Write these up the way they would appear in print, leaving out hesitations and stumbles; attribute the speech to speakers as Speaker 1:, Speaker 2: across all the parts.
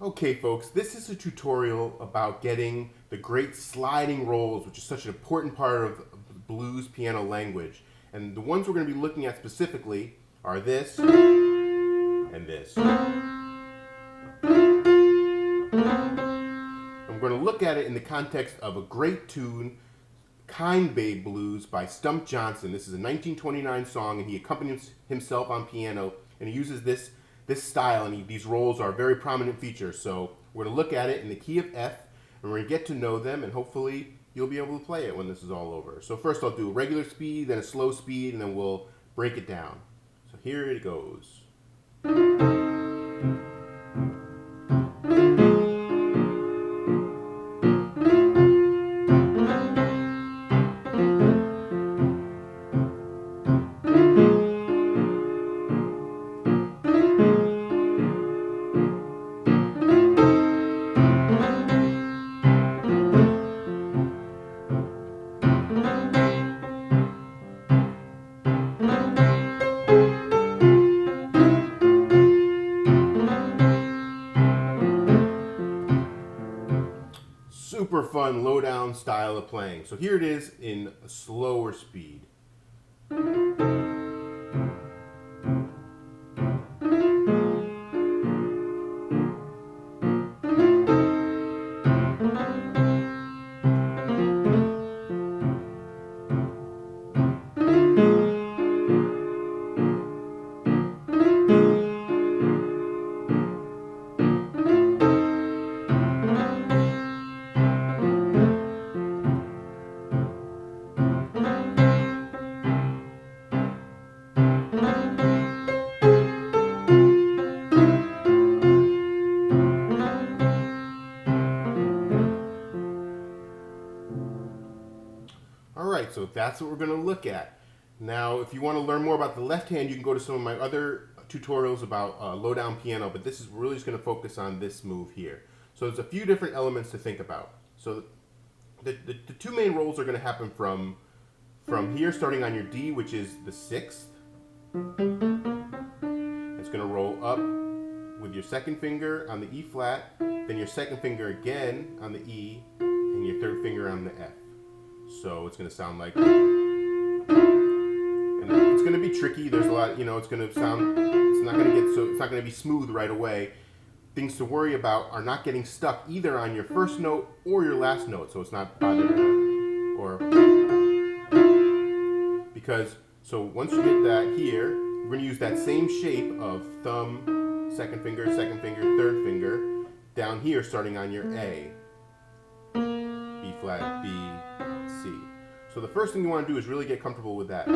Speaker 1: Okay folks, this is a tutorial about getting the great sliding rolls, which is such an important part of blues piano language. And the ones we're going to be looking at specifically are this and this. I'm going to look at it in the context of a great tune, Kind Babe Blues by Stump Johnson. This is a 1929 song, and he accompanies himself on piano, and he uses this style, and these rolls are a very prominent feature. So we're going to look at it in the key of F, and we're going to get to know them, and hopefully you'll be able to play it when this is all over. So first I'll do a regular speed, then a slow speed, and then we'll break it down. So here it goes. Super fun low-down style of playing. So here it is in a slower speed. Alright, so that's what we're going to look at. Now, if you want to learn more about the left hand, you can go to some of my other tutorials about low-down piano, but this is really just going to focus on this move here. So there's a few different elements to think about. So the two main rolls are going to happen from here, starting on your D, which is the 6th. It's going to roll up with your second finger on the E flat, then your second finger again on the E, and your third finger on the F. So it's going to sound like, and it's going to be tricky. There's a lot, it's going to sound, it's not going to be smooth right away. Things to worry about are not getting stuck either on your first note or your last note. So it's not bothering, because, so once you get that here, we're going to use that same shape of thumb, second finger, third finger, down here starting on your A. B flat, B, C. So the first thing you want to do is really get comfortable with that.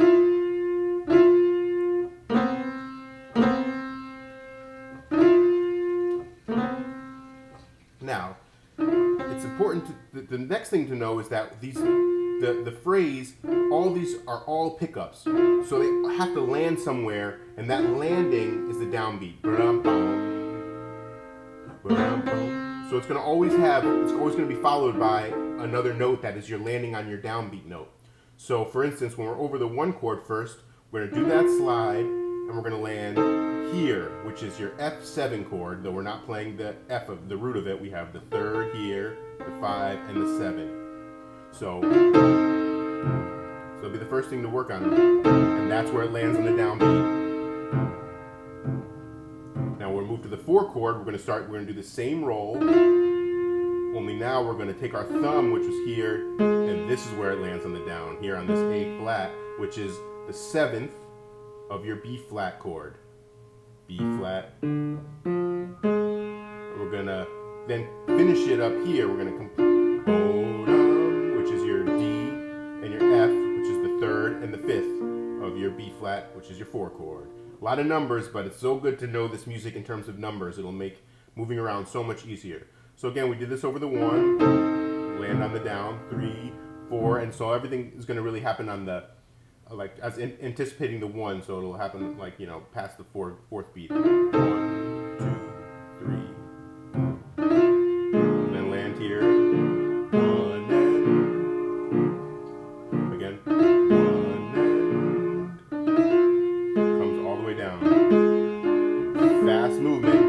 Speaker 1: Now, it's important the next thing to know is that the phrase, all these are all pickups. So they have to land somewhere, and that landing is the downbeat. So it's going to always going to be followed by another note that is your landing on your downbeat note. So for instance, when we're over the 1 chord first, we're going to do that slide, and we're going to land here, which is your F7 chord, though we're not playing the F of the root of it. We have the 3rd here, the 5, and the 7. So it'll be the first thing to work on, and that's where it lands on the downbeat. Now we'll move to the 4 chord. We're going to do the same roll, only now we're going to take our thumb, which was here, and this is where it lands on the down, here on this A flat, which is the 7th of your B flat chord. B flat. And we're going to then finish it up here. We're going to which is your D, and your F, which is the 3rd and the 5th of your B flat, which is your 4 chord. A lot of numbers, but it's so good to know this music in terms of numbers. It'll make moving around so much easier. So again, we did this over the 1, land on the down, 3, 4, and so everything is going to really happen on the, anticipating the 1, so it'll happen past the 4th beat. 1, 2, 3, and then land here, 1, and again, 1, and comes all the way down. Fast movement,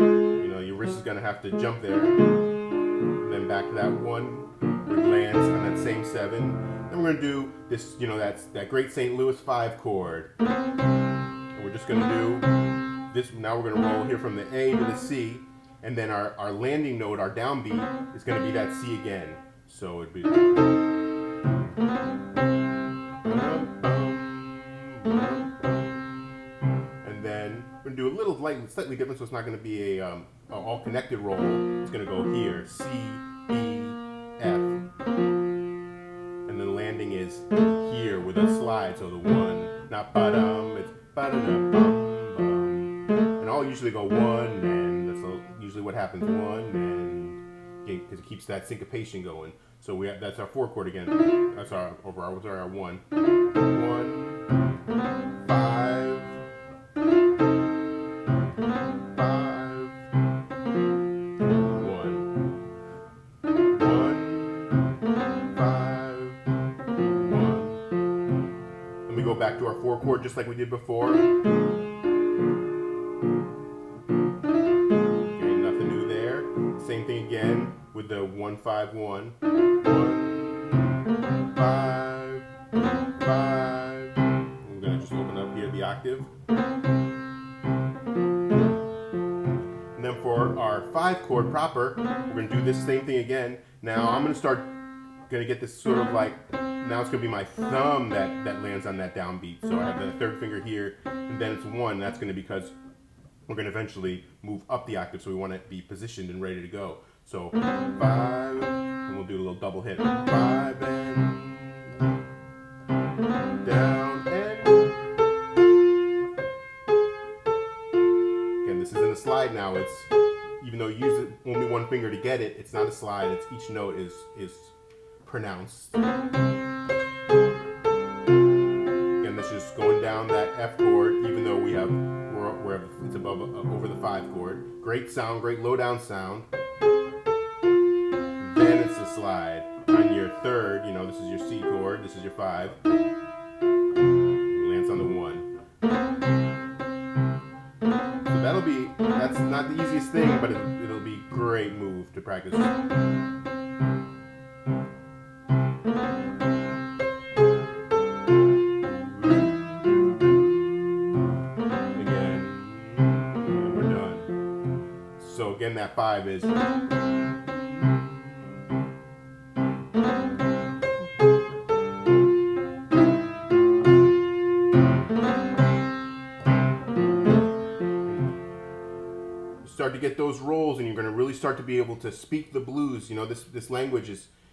Speaker 1: your wrist is going to have to jump there. And then back to that 1, where it lands on that same 7. Then we're going to do this, you know, that great St. Louis 5 chord. And we're just going to do this. Now we're going to roll here from the A to the C. And then our landing note, our downbeat, is going to be that C again. So it'd be... And then we're going to do a little slightly different, so it's not going to be a all connected roll. It's going to go here, C, E, F. And then landing is here with a slide, so the 1, not ba-dum, it's ba-da-da-bum-bum. And I'll usually go 1, and that's usually what happens, 1, and because it keeps that syncopation going. So that's our 4 chord again. That's our 1. 1, 5, 5, 1, 5, 1. Then we go back to our 4 chord just like we did before. Okay, nothing new there. Same thing again with the 1, 5, 1. 1, 5, 5. I'm gonna just open up here the octave. And then for our 5 chord proper, we're gonna do this same thing again. Now I'm gonna get this sort of like, now it's gonna be my thumb that lands on that downbeat. So I have the 3rd finger here, and then it's 1. That's gonna be because we're gonna eventually move up the octave, so we want to be positioned and ready to go. So 5, and we'll do a little double hit. 5 and down and. Again, this isn't a slide now. It's, even though you use it only 1 finger to get it, it's not a slide. It's each note is pronounced. Again, this is going down that F chord, even though it's above over the 5 chord. Great sound, great low down sound. Then it's a slide. On your 3rd, you know, this is your C chord, this is your 5. It lands on the 1. So that's not the easiest thing, but it'll be a great move to practice. Again, and we're done. So again, that 5 is. Start to get those rolls, and you're going to really start to be able to speak the blues. You know, this language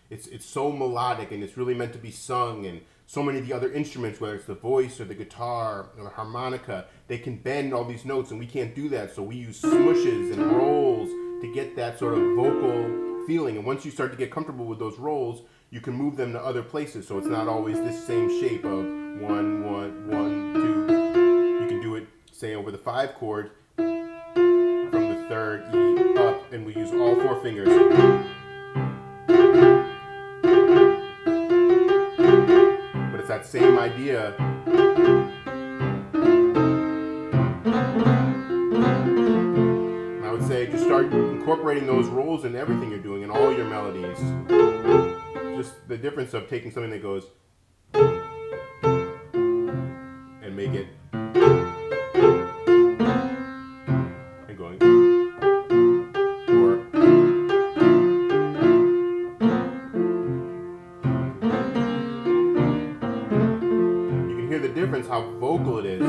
Speaker 1: it's so melodic, and it's really meant to be sung. And so many of the other instruments, whether it's the voice or the guitar or the harmonica, they can bend all these notes, and we can't do that. So we use smooshes and rolls to get that sort of vocal feeling. And once you start to get comfortable with those rolls, you can move them to other places. So it's not always this same shape of 1, 1, 1, 2. You can do it, say, over the 5 chord. 3rd, E, up, and we use all 4 fingers. But it's that same idea. And I would say just start incorporating those rolls in everything you're doing, in all your melodies. Just the difference of taking something that goes and make it and going. Difference how vocal it is.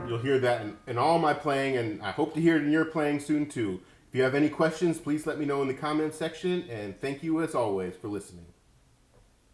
Speaker 1: You'll hear that in all my playing, and I hope to hear it in your playing soon too. If you have any questions, please let me know in the comments section, and thank you as always for listening.